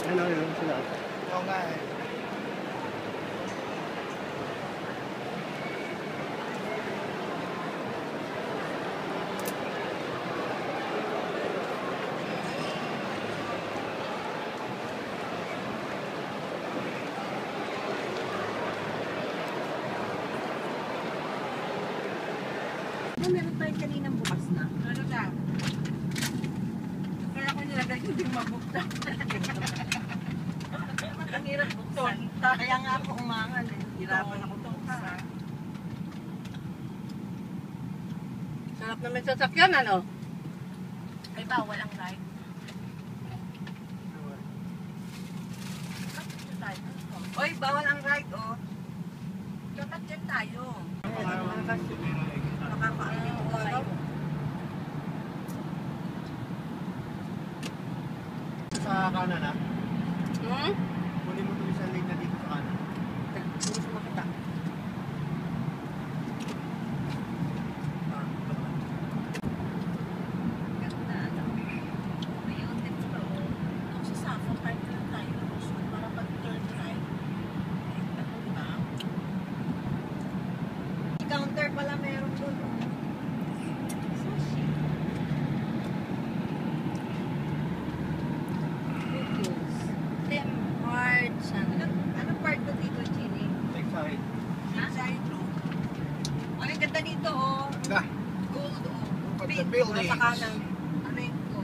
Ano yun sila? Oo nga eh. Meron tayo kaninang bukas na. Ano na? Kaya ako nilagay ko din mabukta. Ang hirap buksan. Kaya nga ako umangal eh. Hirapan ako buksan. Sarap naman sasakyan ano? Ay, bawal ang ride. Oy, bawal ang ride oh. Dapat dyan tayo. Nakakaalim ko sa'yo. Sa kanan ah. Hmm? Kunin mo ito isang lane na dito sa kanan. Hindi ko makita. Ganda ano. Beautiful. Kung sa Safa, park lang tayo ng Luzon para pag-turn right. Ano, diba? Counter pala meron doon. Sushi. Videos. Tim Hortons. Anong part ko dito, Ginny? Take side. Inside room. Ay, ang ganda dito, oh. Ganda. Gold, oh. Look at the Pink, buildings. nasa kanan. Ano yun ko?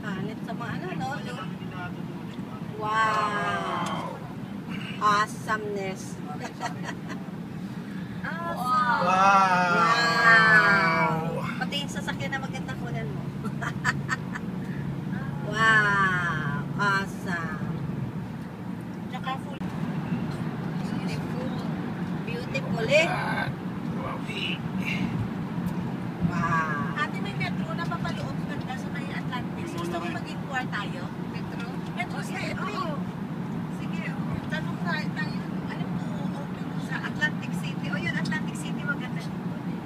Kanit sa mga ano, no? Wow! Awesomeness. Wow! Wow! Pati yung sasakyan na maganda kunan mo. Wow! Awesome! Tsaka full. Beautiful. Beautiful eh. Wow! Ate, may metro na papaloob ganda sa may Atlantis. Gusto mo mag-inquire tayo? Metro? Metro, sige. Oo. Sige. Tanong tayo. Ano po open sa Atlantic City. O yun, Atlantic City maganda.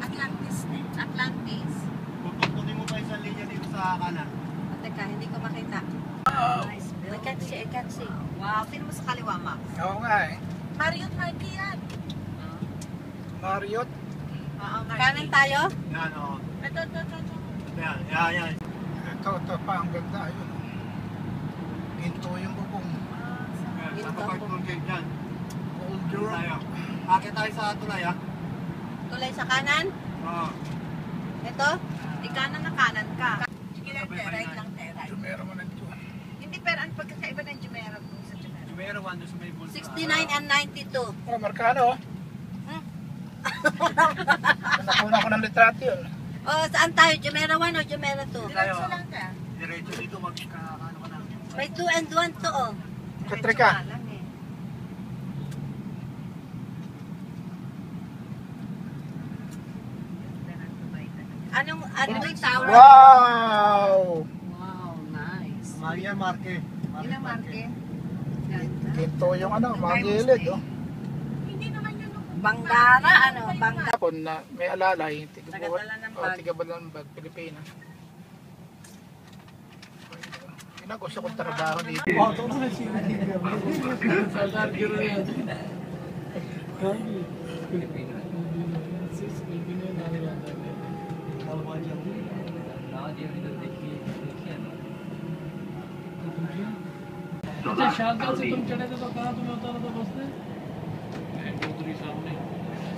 Atlantis na. Atlantis. Kunin mo pa isang linya dito sa kanan. O, teka, hindi ko makita. Nice building. I can see. Wow, tingnan mo sa kaliwa, Max. Oo nga eh. Marriott Marquee yan. Marriott. Oo, kanan tayo? Yan o. Ito. Yan. Ito pa ang ganda. Ayun. Ginto yung bubong. Ginto. Nakapark doon kayo dyan. Old Europe. Akit tayo sa tulay ah. Tulay sa kanan? Oo. Ito? Di kanan na kanan ka. Sige lang, right lang, right. Jumera mo na dito. Hindi, pero ang pagkakaiba ng Jumeirah kung sa Jumeirah? Jumera 1 doon sa may bulsa. 69 and 92. Oh, Marcano. Nakuna ko ng litrato yun. Oh, saan tayo? Jumeirah 1 o Jumeirah 2? Diretso lang ka. Diretso dito, magkakaano ka na. May 2 and 1 to, oh. Katrika. Diretso nga lang, eh. Anong yung tower? Wow! Wow, nice. Maria Marque. Ilang marke? Ginto yung ano, mga gilid oh. Hindi naman yun. Banggara, ano? Banggara. Hapon na may alalay, Tagadala ng bag. tigabal ng bag, Pilipinas. Gusto kong trabaho dito. अच्छा शारदा से तुम चढ़े थे तो कहाँ तुम्हें उतारा था बस ने? चौधरी सामने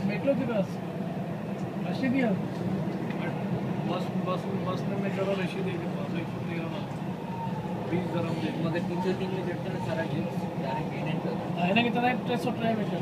मेट्रो के पास रशीदिया बस में मैं चढ़ा रशीदिया के पास एक फुट दिया 20 dirham दे मगर 303 में चढ़ता है सारा जिम्स डायरेक्ट पेमेंट होता है आईना कितना है 300 मीटर